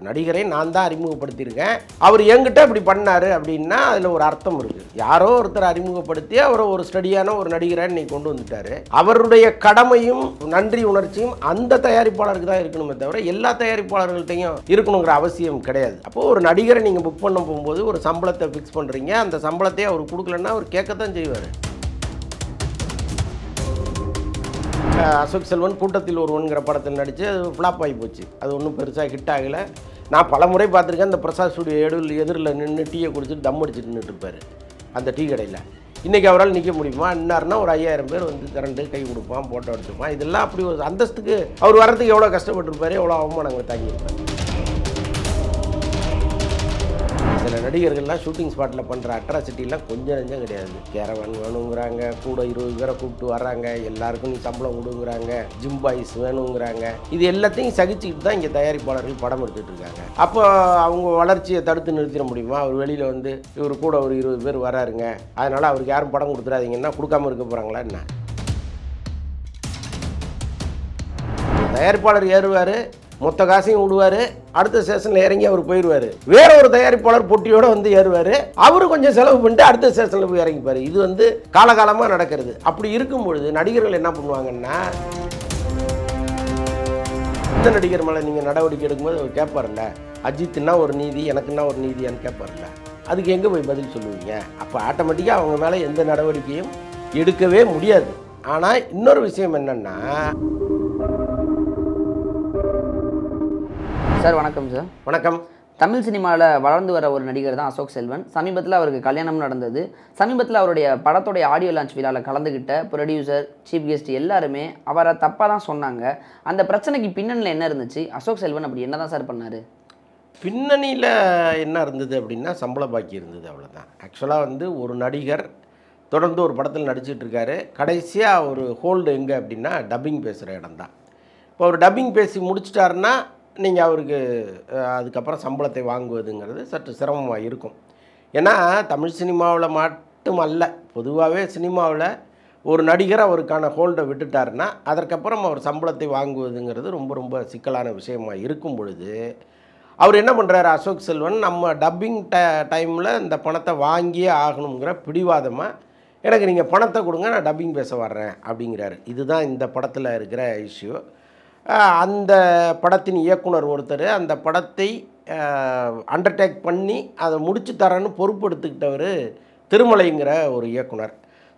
நடிகரை நான் தான் அறிமுகப்படுத்தியிருக்கேன், அவர் என்கிட்ட இப்படி பண்ணார் அப்படின்னா அதில் ஒரு அர்த்தம் இருக்குது. யாரோ ஒருத்தர் அறிமுகப்படுத்தி அவரை ஒரு ஸ்டடியான ஒரு நடிகரை இன்னைக்கு கொண்டு வந்துட்டார். அவருடைய கடமையும் நன்றி உணர்ச்சியும் அந்த தயாரிப்பாளருக்கு தான் இருக்கணுமே தவிர எல்லா தயாரிப்பாளர்கள்ட்டையும் இருக்கணுங்கிற அவசியம் கிடையாது. அப்போது ஒரு நடிகரை நீங்கள் புக் பண்ண போகும்போது ஒரு சம்பளத்தை ஃபிக்ஸ் பண்ணுறீங்க, அந்த சம்பளத்தையே அவர் கொடுக்கலன்னா அவர் கேட்கத்தான் செய்வார். அசோக் செல்வன் கூட்டத்தில் ஒருவன்கிற படத்தில் நடித்து அது ஃப்ளாப் ஆகி போச்சு. அது ஒன்றும் பெருசாக ஹிட் ஆகலை. நான் பல முறை பார்த்துருக்கேன். இந்த பிரசாத் ஸ்டுடியோ எதிரில் நின்று டீயை குடிச்சிட்டு தம் அடிச்சுட்டு நின்றுட்டு இருப்பார் அந்த டீ கடையில். இன்றைக்கி அவரால் நிற்க முடியுமா? இன்னார்னா ஒரு 5000 பேர் வந்து திரண்டு கை கொடுப்பான், ஃபோட்டோ எடுத்துப்பான். இதெல்லாம் அப்படி ஒரு அந்தஸ்துக்கு அவர் வர்றதுக்கு எவ்வளோ கஷ்டப்பட்டுருப்பார், எவ்வளோ அவமானங்களை தாங்கியிருப்பார். சில நடிகர்கள்லாம் ஷூட்டிங் ஸ்பாட்டில் பண்ணுற அட்ராசிட்டிலாம் கொஞ்சம் நெஞ்சம் கிடையாது. கேரவன் வேணுங்கிறாங்க, கூட 20 பேரை கூப்பிட்டு வர்றாங்க, எல்லாருக்கும் நீ சம்பளம் கொடுங்குறாங்க, ஜிம் பாய்ஸ் வேணுங்கிறாங்க. இது எல்லாத்தையும் சகிச்சுக்கிட்டு தான் இங்கே தயாரிப்பாளர்கள் படம் எடுத்துகிட்டு இருக்காங்க. அப்போ அவங்க வளர்ச்சியை தடுத்து நிறுத்திட முடியுமா? அவர் வெளியில் வந்து இவர் கூட ஒரு 20 பேர் வராருங்க, அதனால் அவருக்கு யாரும் படம் கொடுத்துடாதீங்கன்னா கொடுக்காமல் இருக்க போகிறாங்களா என்ன? தயாரிப்பாளர் ஏறுவார், மொத்த காசையும் விடுவார், அடுத்த ஸ்டேஷனில் இறங்கி அவர் போயிடுவார். வேற ஒரு தயாரிப்பாளர் போட்டியோடு வந்து ஏறுவார், அவரு கொஞ்சம் செலவு பண்ணிட்டு அடுத்த ஸ்டேஷனில் போய் இறங்கிப்பார். இது வந்து காலகாலமாக நடக்கிறது. அப்படி இருக்கும்பொழுது நடிகர்கள் என்ன பண்ணுவாங்கன்னா, இந்த நடிகர் மேலே நீங்கள் நடவடிக்கை எடுக்கும்போது அவர் கேட்பார்ல, அஜித்னா ஒரு நீதி, எனக்குன்னா ஒரு நீதியான்னு கேட்பார்ல, அதுக்கு எங்கே போய் பதில் சொல்லுவீங்க? அப்போ ஆட்டோமேட்டிக்காக அவங்க மேலே எந்த நடவடிக்கையும் எடுக்கவே முடியாது. ஆனால் இன்னொரு விஷயம் என்னென்னா, சார் வணக்கம். சார் வணக்கம். தமிழ் சினிமாவில் வளர்ந்து வர ஒரு நடிகர் தான் அசோக் செல்வன். சமீபத்தில் அவருக்கு கல்யாணம் நடந்தது. சமீபத்தில் அவருடைய படத்தோடைய ஆடியோ லான்ச் விழாவில் கலந்துக்கிட்ட ப்ரொடியூசர், சீஃப் கெஸ்ட் எல்லாருமே அவரை தப்பாக தான் சொன்னாங்க. அந்த பிரச்சனைக்கு பின்னணியில் என்ன இருந்துச்சு? அசோக் செல்வன் அப்படி என்ன தான் சார் பண்ணார்? பின்னணியில் என்ன இருந்தது அப்படின்னா, சம்பள பாக்கி இருந்தது, அவ்வளோதான். ஆக்சுவலாக வந்து ஒரு நடிகர் தொடர்ந்து ஒரு படத்தில் நடிச்சிட்டு இருக்காரு. கடைசியாக ஒரு ஹோல்டு எங்கே அப்படின்னா டப்பிங் பேசுகிற இடம் தான். இப்போ அவர் டப்பிங் பேசி முடிச்சிட்டாருன்னா நீங்கள் அவருக்கு அதுக்கப்புறம் சம்பளத்தை வாங்குவதுங்கிறது சற்று சிரமமாக இருக்கும். ஏன்னா தமிழ் சினிமாவில் மட்டுமல்ல, பொதுவாகவே சினிமாவில் ஒரு நடிகர் அவருக்கான ஹோல்டை விட்டுட்டாருன்னா அதற்கப்புறம் அவர் சம்பளத்தை வாங்குவதுங்கிறது ரொம்ப ரொம்ப சிக்கலான விஷயமாக இருக்கும் பொழுது, அவர் என்ன பண்ணுறாரு, அசோக் செல்வன் நம்ம டப்பிங் டைமில் இந்த பணத்தை வாங்கியே ஆகணுங்கிற பிடிவாதமாக, எனக்கு நீங்கள் பணத்தை கொடுங்க, நான் டப்பிங் பேச வர்றேன் அப்படிங்கிறாரு. இதுதான் இந்த படத்தில் இருக்கிற இஷ்யூ. அந்த படத்தின் இயக்குனர் ஒருத்தர் அந்த படத்தை அண்டர்டேக் பண்ணி அதை முடிச்சு தரேன்னு பொறுப்பெடுத்துக்கிட்டவர் திருமலைங்கிற ஒரு இயக்குனர்.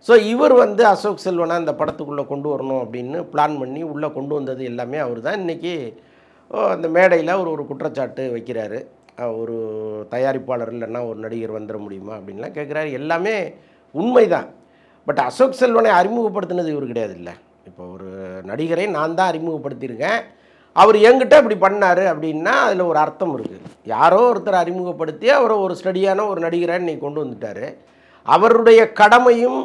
ஸோ இவர் வந்து அசோக் செல்வனை அந்த படத்துக்குள்ளே கொண்டு வரணும் அப்படின்னு பிளான் பண்ணி உள்ளே கொண்டு வந்தது எல்லாமே அவர் தான். இன்றைக்கி அந்த மேடையில் ஒரு குற்றச்சாட்டு வைக்கிறாரு, ஒரு தயாரிப்பாளர் இல்லைன்னா ஒரு நடிகர் வந்துட முடியுமா அப்படின்லாம் கேட்குறாரு. எல்லாமே உண்மைதான். பட் அசோக் செல்வனை அறிமுகப்படுத்தினது இவர் கிடையாது. இல்லை, இப்போ ஒரு நடிகரை நான் தான் அறிமுகப்படுத்தியிருக்கேன், அவர் என்கிட்ட இப்படி பண்ணார் அப்படின்னா அதில் ஒரு அர்த்தம் இருக்குது. யாரோ ஒருத்தர் அறிமுகப்படுத்தி அவரை ஒரு ஸ்டடியான ஒரு நடிகரை இன்னைக்கு கொண்டு வந்துட்டார். அவருடைய கடமையும்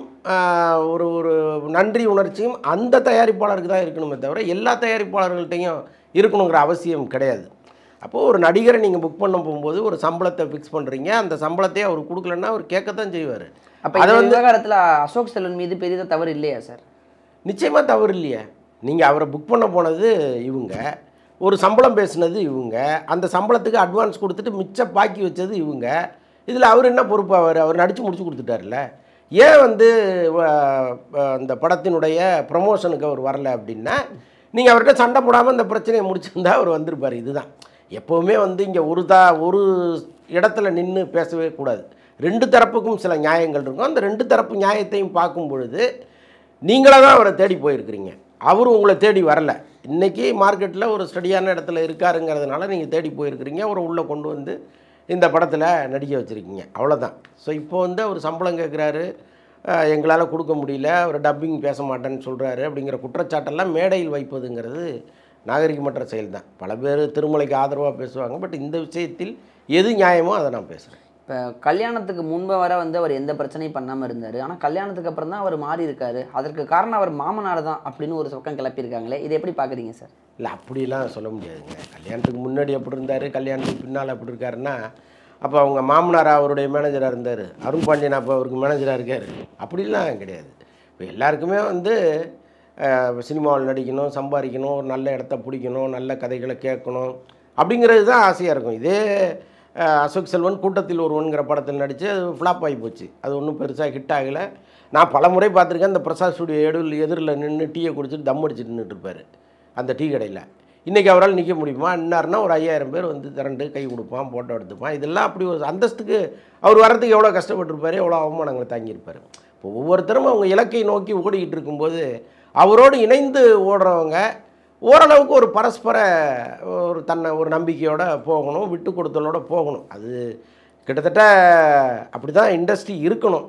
ஒரு ஒரு நன்றி உணர்ச்சியும் அந்த தயாரிப்பாளருக்கு தான் இருக்கணுமே தவிர எல்லா தயாரிப்பாளர்கள்ட்டையும் இருக்கணுங்கிற அவசியம் கிடையாது. அப்போது ஒரு நடிகரை நீங்கள் புக் பண்ண போகும்போது ஒரு சம்பளத்தை ஃபிக்ஸ் பண்ணுறீங்க, அந்த சம்பளத்தையே அவர் கொடுக்கலன்னா அவர் கேட்கத்தான் செய்வார். அப்போ அதை வந்து விவகாரத்தில் அசோக் செல்வன் மீது பெரிய தவறு இல்லையா சார்? நிச்சயமாக தவறு இல்லையே. நீங்கள் அவரை புக் பண்ண போனது இவங்க, ஒரு சம்பளம் பேசுனது இவங்க, அந்த சம்பளத்துக்கு அட்வான்ஸ் கொடுத்துட்டு மிச்சம் பாக்கி வச்சது இவங்க. இதில் அவர் என்ன பொறுப்பாக? அவர் நடித்து முடிச்சு கொடுத்துட்டார்ல. ஏன் வந்து அந்த படத்தினுடைய ப்ரமோஷனுக்கு அவர் வரலை அப்படின்னா, நீங்கள் அவர்கிட்ட சண்டை போடாமல் இந்த பிரச்சனையை முடிச்சிருந்தா அவர் வந்திருப்பார். இதுதான் எப்போவுமே வந்து இங்கே ஒரு இடத்துல நின்று பேசவே கூடாது. ரெண்டு தரப்புக்கும் சில நியாயங்கள் இருக்கும். அந்த ரெண்டு தரப்பு நியாயத்தையும் பார்க்கும் பொழுது நீங்களாக தான் அவரை தேடி போயிருக்கிறீங்க, அவர் உங்களை தேடி வரலை. இன்றைக்கி மார்க்கெட்டில் ஒரு ஸ்டடியான இடத்துல இருக்காருங்கிறதுனால நீங்கள் தேடி போயிருக்கிறீங்க, அவரை உள்ளே கொண்டு வந்து இந்த படத்தில் நடிக்க வச்சுருக்கீங்க, அவ்வளோதான். ஸோ இப்போ வந்து அவர் சம்பளம் கேட்குறாரு, எங்களால் கொடுக்க முடியல, அவர் டப்பிங் பேச மாட்டேன்னு சொல்கிறாரு அப்படிங்கிற குற்றச்சாட்டெல்லாம் மேடையில் வைப்பதுங்கிறது நாகரிகமற்ற செயல் தான். பல பேர் திருமலைக்கு ஆதரவாக பேசுவாங்க. பட் இந்த விஷயத்தில் எது நியாயமோ அதை நான் பேசுகிறேன். இப்போ கல்யாணத்துக்கு முன்பு வர வந்து அவர் எந்த பிரச்சனையும் பண்ணாமல் இருந்தார். ஆனால் கல்யாணத்துக்கு அப்புறம் தான் அவர் மாறி இருக்காரு. அதற்கு காரணம் அவர் மாமனார் தான் அப்படின்னு ஒரு பக்கம் கிளப்பியிருக்காங்களே, இதை எப்படி பார்க்குறீங்க சார்? இல்லை, அப்படிலாம் சொல்ல முடியாதுங்க. கல்யாணத்துக்கு முன்னாடி எப்படி இருந்தார், கல்யாணத்துக்கு பின்னால் எப்படி இருக்காருன்னா, அப்போ அவங்க மாமனார் அவருடைய மேனேஜராக இருந்தார், அருண் பாண்டியன் அப்போ அவருக்கு மேனேஜராக இருக்கார். அப்படிலாம் கிடையாது. இப்போ எல்லாருக்குமே வந்து சினிமாவில் நடிக்கணும், சம்பாதிக்கணும், ஒரு நல்ல இடத்த பிடிக்கணும், நல்ல கதைகளை கேட்கணும், அப்படிங்கிறது தான் ஆசையாக இருக்கும். இதே அசோக் செல்வன் கூட்டத்தில் ஒருவன்கிற படத்தில் நடித்து அது ஃப்ளாப் ஆகி போச்சு. அது ஒன்றும் பெருசாக ஹிட் ஆகலை. நான் பல முறை பார்த்துருக்கேன். இந்த பிரசாத் ஸ்டுடியோ எதிரில் நின்று டீயை குடிச்சிட்டு தம் அடிச்சுட்டு நின்றுட்டுருப்பார் அந்த டீ கடையில். இன்றைக்கி அவரால் நிற்க முடியுமா? இன்னார்னா ஒரு 5000 பேர் வந்து திரண்டு கை கொடுப்பான், ஃபோட்டோ எடுத்துப்பான். இதெல்லாம் அப்படி ஒரு அந்தஸ்துக்கு அவர் வர்றதுக்கு எவ்வளோ கஷ்டப்பட்டுருப்பார், எவ்வளோ அவமானங்களை தாங்கியிருப்பார். இப்போ ஒவ்வொருத்தரும் அவங்க இலக்கை நோக்கி ஓடிக்கிட்டு இருக்கும்போது அவரோடு இணைந்து ஓடுறவங்க ஓரளவுக்கு ஒரு பரஸ்பர ஒரு ஒரு நம்பிக்கையோடு போகணும், விட்டு கொடுத்தலோடு போகணும். அது கிட்டத்தட்ட அப்படி தான் இண்டஸ்ட்ரி இருக்கணும்.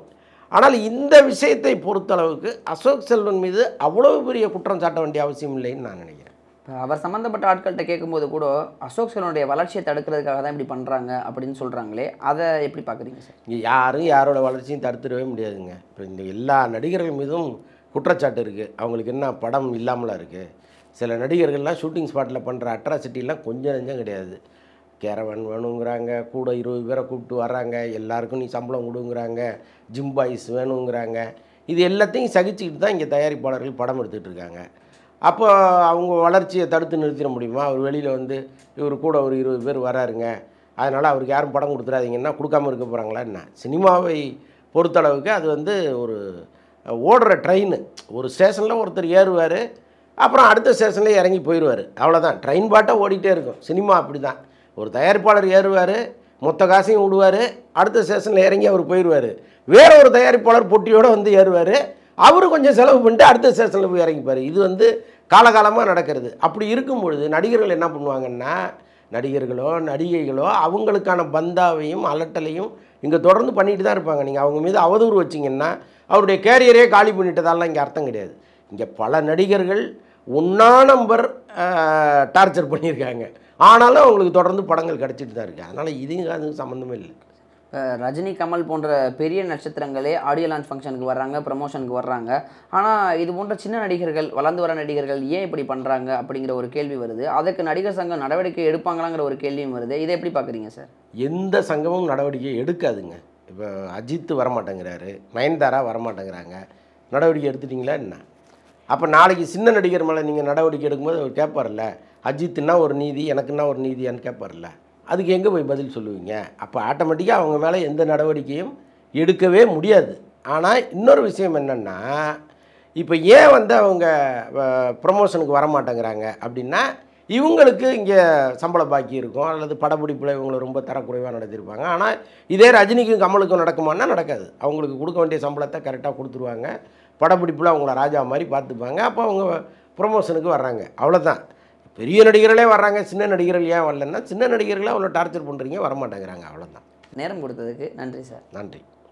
ஆனால் இந்த விஷயத்தை பொறுத்தளவுக்கு அசோக் செல்வன் மீது அவ்வளவு பெரிய குற்றம் சாட்ட வேண்டிய அவசியம் இல்லைன்னு நான் நினைக்கிறேன். அவர் சம்மந்தப்பட்ட ஆட்கள்கிட்ட கேட்கும்போது கூட அசோக் செல்வனுடைய வளர்ச்சியை தடுக்கிறதுக்காக தான் இப்படி பண்ணுறாங்க அப்படின்னு சொல்கிறாங்களே, அதை எப்படி பார்க்குறீங்க சார்? இங்கே யாரும் யாரோட வளர்ச்சியும் தடுத்துடவே முடியாதுங்க. இப்போ இந்த எல்லா நடிகர்கள் மீதும் குற்றச்சாட்டு இருக்குது. அவங்களுக்கு என்ன படம் இல்லாமலாம் இருக்குது. சில நடிகர்கள்லாம் ஷூட்டிங் ஸ்பாட்டில் பண்ணுற அட்ராசிட்டிலாம் கொஞ்சம் நெஞ்சம் கிடையாது. கேரவன் வேணுங்கிறாங்க, கூட 20 பேரை கூப்பிட்டு வர்றாங்க, எல்லாருக்கும் நீ சம்பளம் கொடுங்கிறாங்க, ஜிம் பாய்ஸ் வேணுங்கிறாங்க. இது எல்லாத்தையும் சகிச்சுக்கிட்டு தான் இங்கே தயாரிப்பாளர்கள் படம் எடுத்துகிட்டு இருக்காங்க. அப்போ அவங்க வளர்ச்சியை தடுத்து நிறுத்திட முடியுமா? அவர் வெளியில் வந்து இவர் கூட ஒரு 20 பேர் வராருங்க, அதனால் அவருக்கு யாரும் படம் கொடுத்துடாதீங்கன்னா கொடுக்காமல் இருக்க போகிறாங்களா என்ன? சினிமாவை பொறுத்தளவுக்கு அது வந்து ஒரு ஓடுற ட்ரெயின். ஒரு ஸ்டேஷனில் ஒருத்தர் ஏறுவார், அப்புறம் அடுத்த ஸ்டேஷனில் இறங்கி போயிடுவார். அவ்வளோதான். ட்ரெயின் பாட்டாக ஓடிட்டே இருக்கும். சினிமா அப்படி தான். ஒரு தயாரிப்பாளர் ஏறுவார், மொத்த காசையும் விடுவார், அடுத்த ஸ்டேஷனில் இறங்கி அவர் போயிடுவார். வேற ஒரு தயாரிப்பாளர் பொட்டியோடு வந்து ஏறுவார், அவர் கொஞ்சம் செலவு பண்ணிட்டு அடுத்த ஸ்டேஷனில் போய் இறங்கிப்பார். இது வந்து காலகாலமாக நடக்கிறது. அப்படி இருக்கும் பொழுது நடிகர்கள் என்ன பண்ணுவாங்கன்னா, நடிகர்களோ நடிகைகளோ அவங்களுக்கான பந்தாவையும் அலட்டலையும் இங்கே தொடர்ந்து பண்ணிட்டு தான் இருப்பாங்க. நீங்கள் அவங்க மீது அவதூறு வச்சிங்கன்னா அவருடைய கேரியரே காலி பண்ணிட்டதாலாம் இங்கே அர்த்தம் கிடையாது. இங்கே பல நடிகர்கள் ஒன்றா நம்பர் டார்ச்சர் பண்ணியிருக்காங்க, ஆனாலும் அவங்களுக்கு தொடர்ந்து படங்கள் கிடச்சிட்டு தான் இருக்குது. அதனால் இதுங்க அதுக்கு சம்மந்தமே இல்லை. ரஜினி, கமல் போன்ற பெரிய நட்சத்திரங்களே ஆடியோ லான்ச் ஃபங்க்ஷனுக்கு வர்றாங்க, ப்ரமோஷனுக்கு வர்றாங்க. ஆனால் இது போன்ற சின்ன நடிகர்கள், வளர்ந்து வர நடிகர்கள் ஏன் இப்படி பண்ணுறாங்க அப்படிங்கிற ஒரு கேள்வி வருது. அதுக்கு நடிகர் சங்கம் நடவடிக்கை எடுப்பாங்களாங்கிற ஒரு கேள்வியும் வருது. இதை எப்படி பார்க்குறீங்க சார்? எந்த சங்கமும் நடவடிக்கை எடுக்காதுங்க. இப்போ அஜித் வரமாட்டேங்கிறாரு, நயன்தாரா வரமாட்டேங்கிறாங்க, நடவடிக்கை எடுத்துட்டிங்களா என்ன? அப்போ நாளைக்கு சின்ன நடிகர் மேலே நீங்கள் நடவடிக்கை எடுக்கும்போது அவர் கேட்பார்ல, அஜித்துன்னா ஒரு நீதி, எனக்குன்னா ஒரு நீதியான்னு கேட்பார்ல, அதுக்கு எங்கே போய் பதில் சொல்லுவீங்க? அப்போ ஆட்டோமேட்டிக்காக அவங்க மேலே எந்த நடவடிக்கையும் எடுக்கவே முடியாது. ஆனால் இன்னொரு விஷயம் என்னென்னா, இப்போ ஏன் வந்து அவங்க ப்ரமோஷனுக்கு வரமாட்டேங்கிறாங்க அப்படின்னா, இவங்களுக்கு இங்கே சம்பள பாக்கி இருக்கும், அல்லது படப்பிடிப்பில் இவங்களை ரொம்ப தரக்குறைவாக நடத்தியிருப்பாங்க. ஆனால் இதே ரஜினிக்கும் கமலுக்கும் நடக்குமான்னா நடக்காது. அவங்களுக்கு கொடுக்க வேண்டிய சம்பளத்தை கரெக்டாக கொடுத்துருவாங்க, படப்பிடிப்பில் அவங்கள ராஜா மாதிரி பார்த்துப்பாங்க. அப்போ அவங்க ப்ரமோஷனுக்கு வர்றாங்க, அவ்வளோதான். பெரிய நடிகர்களே வர்றாங்க, சின்ன நடிகர்கள் ஏன் வரலன்னா, சின்ன நடிகர்களே அவ்வளோ டார்ச்சர் பண்ணுறீங்க, வரமாட்டேங்கிறாங்க, அவ்வளோதான். நேரம் கொடுத்ததுக்கு நன்றி சார். நன்றி.